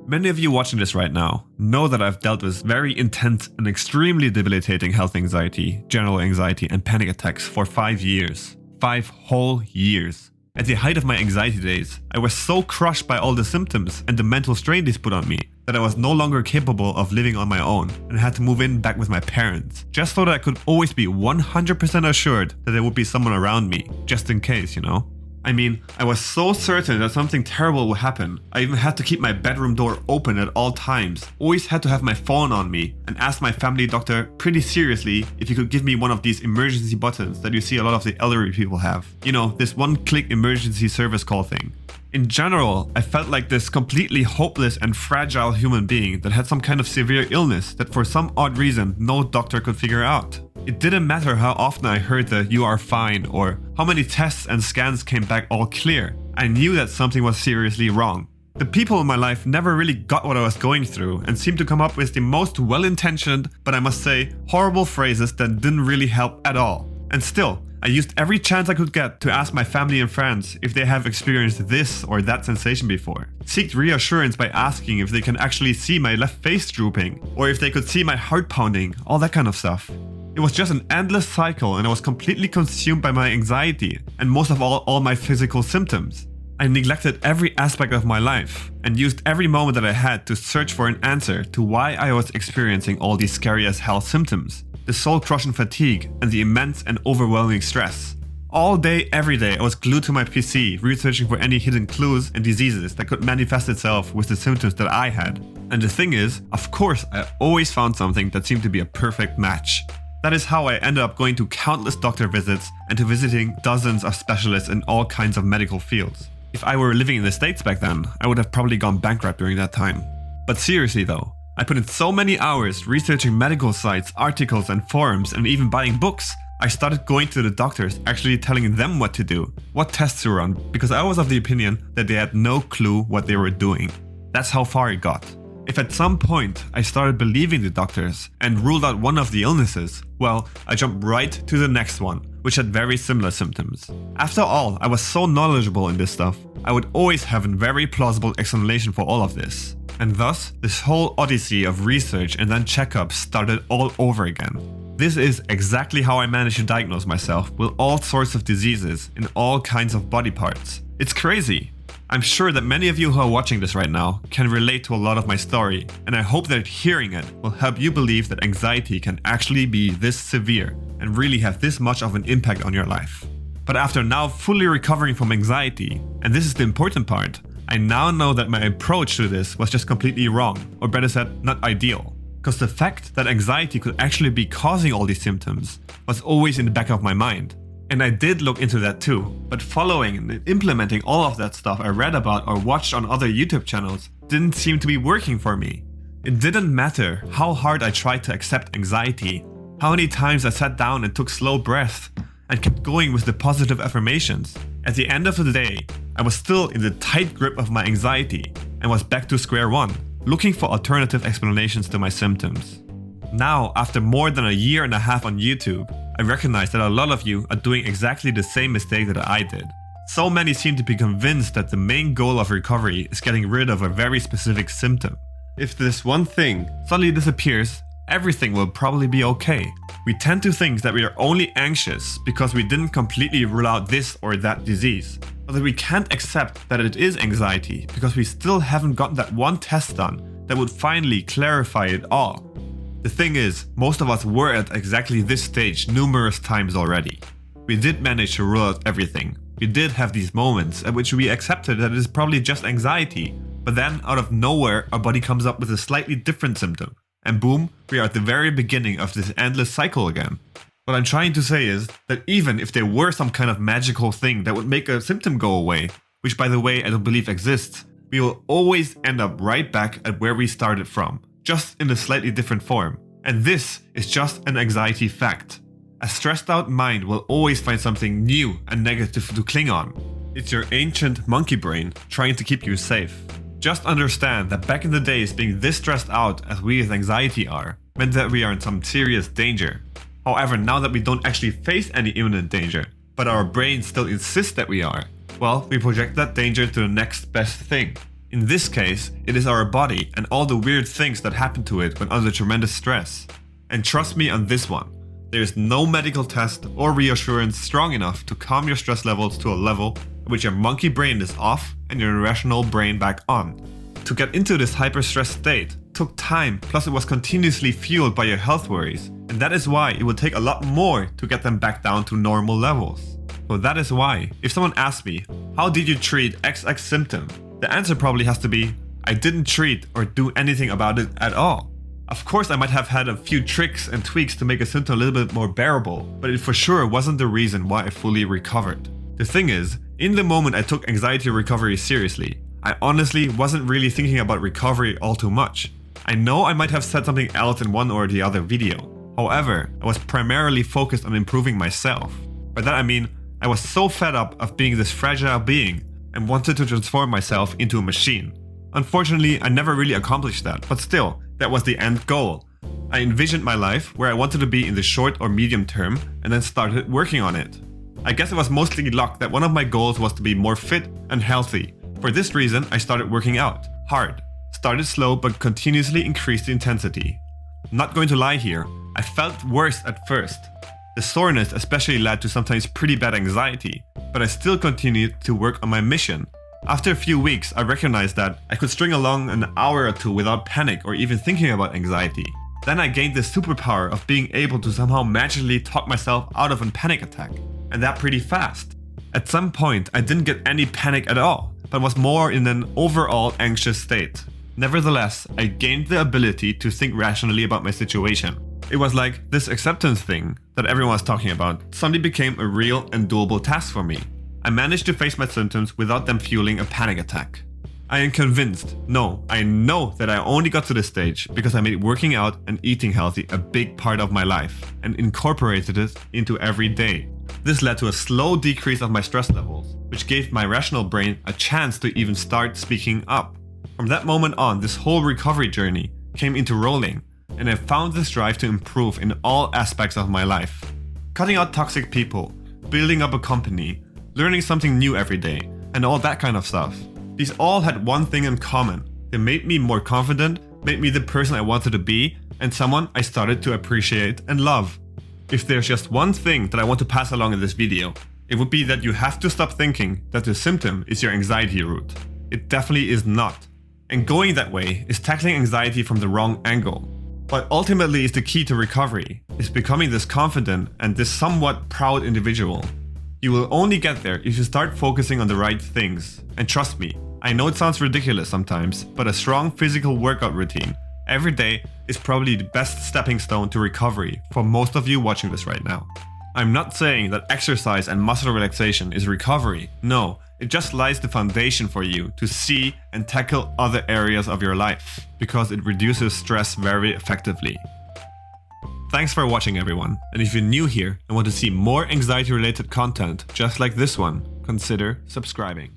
Many of you watching this right now know that I've dealt with very intense and extremely debilitating health anxiety, general anxiety, and panic attacks for 5 years. 5 whole years. At the height of my anxiety days, I was so crushed by all the symptoms and the mental strain these put on me that I was no longer capable of living on my own and had to move in back with my parents, just so that I could always be 100% assured that there would be someone around me, just in case, you know? I mean, I was so certain that something terrible would happen. I even had to keep my bedroom door open at all times, always had to have my phone on me, and asked my family doctor pretty seriously if he could give me one of these emergency buttons that you see a lot of the elderly people have. You know, this one-click emergency service call thing. In general, I felt like this completely hopeless and fragile human being that had some kind of severe illness that for some odd reason no doctor could figure out. It didn't matter how often I heard the "you are fine" or how many tests and scans came back all clear. I knew that something was seriously wrong. The people in my life never really got what I was going through and seemed to come up with the most well-intentioned, but I must say, horrible phrases that didn't really help at all. And still, I used every chance I could get to ask my family and friends if they have experienced this or that sensation before. Seeked reassurance by asking if they can actually see my left face drooping, or if they could see my heart pounding, all that kind of stuff. It was just an endless cycle and I was completely consumed by my anxiety and most of all my physical symptoms. I neglected every aspect of my life and used every moment that I had to search for an answer to why I was experiencing all these scary as hell symptoms. The soul-crushing fatigue and the immense and overwhelming stress. All day, every day, I was glued to my PC, researching for any hidden clues and diseases that could manifest itself with the symptoms that I had. And the thing is, of course, I always found something that seemed to be a perfect match. That is how I ended up going to countless doctor visits and to visiting dozens of specialists in all kinds of medical fields. If I were living in the States back then, I would have probably gone bankrupt during that time. But seriously though, I put in so many hours researching medical sites, articles and forums, and even buying books. I started going to the doctors, actually telling them what to do, what tests to run, because I was of the opinion that they had no clue what they were doing. That's how far it got. If at some point I started believing the doctors and ruled out one of the illnesses, well, I jumped right to the next one, which had very similar symptoms. After all, I was so knowledgeable in this stuff, I would always have a very plausible explanation for all of this. And thus, this whole odyssey of research and then checkups started all over again. This is exactly how I managed to diagnose myself with all sorts of diseases in all kinds of body parts. It's crazy. I'm sure that many of you who are watching this right now can relate to a lot of my story, and I hope that hearing it will help you believe that anxiety can actually be this severe and really have this much of an impact on your life. But after now fully recovering from anxiety, and this is the important part, I now know that my approach to this was just completely wrong, or better said, not ideal. Because the fact that anxiety could actually be causing all these symptoms was always in the back of my mind. And I did look into that too, but following and implementing all of that stuff I read about or watched on other YouTube channels didn't seem to be working for me. It didn't matter how hard I tried to accept anxiety, how many times I sat down and took slow breaths and kept going with the positive affirmations. At the end of the day, I was still in the tight grip of my anxiety and was back to square one, looking for alternative explanations to my symptoms. Now, after more than a year and a half on YouTube, I recognize that a lot of you are doing exactly the same mistake that I did. So many seem to be convinced that the main goal of recovery is getting rid of a very specific symptom. If this one thing suddenly disappears, everything will probably be okay. We tend to think that we are only anxious because we didn't completely rule out this or that disease, but that we can't accept that it is anxiety because we still haven't gotten that one test done that would finally clarify it all. The thing is, most of us were at exactly this stage numerous times already. We did manage to rule out everything. We did have these moments at which we accepted that it is probably just anxiety, but then out of nowhere our body comes up with a slightly different symptom. And boom, we are at the very beginning of this endless cycle again. What I'm trying to say is that even if there were some kind of magical thing that would make a symptom go away, which by the way I don't believe exists, we will always end up right back at where we started from, just in a slightly different form. And this is just an anxiety fact. A stressed out mind will always find something new and negative to cling on. It's your ancient monkey brain trying to keep you safe. Just understand that back in the days, being this stressed out as we with anxiety are, meant that we are in some serious danger. However, now that we don't actually face any imminent danger, but our brain still insists that we are, well, we project that danger to the next best thing. In this case, it is our body and all the weird things that happen to it when under tremendous stress. And trust me on this one, there is no medical test or reassurance strong enough to calm your stress levels to a level at which your monkey brain is off and your rational brain back on. To get into this hyper-stressed state took time, plus it was continuously fueled by your health worries, and that is why it would take a lot more to get them back down to normal levels. So that is why, if someone asks me, how did you treat XX symptom? The answer probably has to be, I didn't treat or do anything about it at all. Of course I might have had a few tricks and tweaks to make a symptom a little bit more bearable, but it for sure wasn't the reason why I fully recovered. The thing is, in the moment I took anxiety recovery seriously, I honestly wasn't really thinking about recovery all too much. I know I might have said something else in one or the other video. However, I was primarily focused on improving myself. By that I mean, I was so fed up of being this fragile being and wanted to transform myself into a machine. Unfortunately, I never really accomplished that, but still, that was the end goal. I envisioned my life where I wanted to be in the short or medium term and then started working on it. I guess it was mostly luck that one of my goals was to be more fit and healthy. For this reason, I started working out hard. Started slow but continuously increased the intensity. Not going to lie here, I felt worse at first. The soreness especially led to sometimes pretty bad anxiety, but I still continued to work on my mission. After a few weeks, I recognized that I could string along an hour or two without panic or even thinking about anxiety. Then I gained the superpower of being able to somehow magically talk myself out of a panic attack, and that pretty fast. At some point, I didn't get any panic at all, but was more in an overall anxious state. Nevertheless, I gained the ability to think rationally about my situation. It was like this acceptance thing that everyone was talking about suddenly became a real and doable task for me. I managed to face my symptoms without them fueling a panic attack. I am convinced, no, I know that I only got to this stage because I made working out and eating healthy a big part of my life and incorporated it into every day. This led to a slow decrease of my stress levels, which gave my rational brain a chance to even start speaking up. From that moment on, this whole recovery journey came into rolling, and I found this drive to improve in all aspects of my life. Cutting out toxic people, building up a company, learning something new every day, and all that kind of stuff. These all had one thing in common. They made me more confident, made me the person I wanted to be, and someone I started to appreciate and love. If there's just one thing that I want to pass along in this video, it would be that you have to stop thinking that the symptom is your anxiety root. It definitely is not. And going that way is tackling anxiety from the wrong angle. What ultimately is the key to recovery is becoming this confident and this somewhat proud individual. You will only get there if you start focusing on the right things. And trust me, I know it sounds ridiculous sometimes, but a strong physical workout routine every day is probably the best stepping stone to recovery for most of you watching this right now. I'm not saying that exercise and muscle relaxation is recovery. No, it just lies the foundation for you to see and tackle other areas of your life because it reduces stress very effectively. Thanks for watching everyone, and if you're new here and want to see more anxiety related content just like this one, consider subscribing.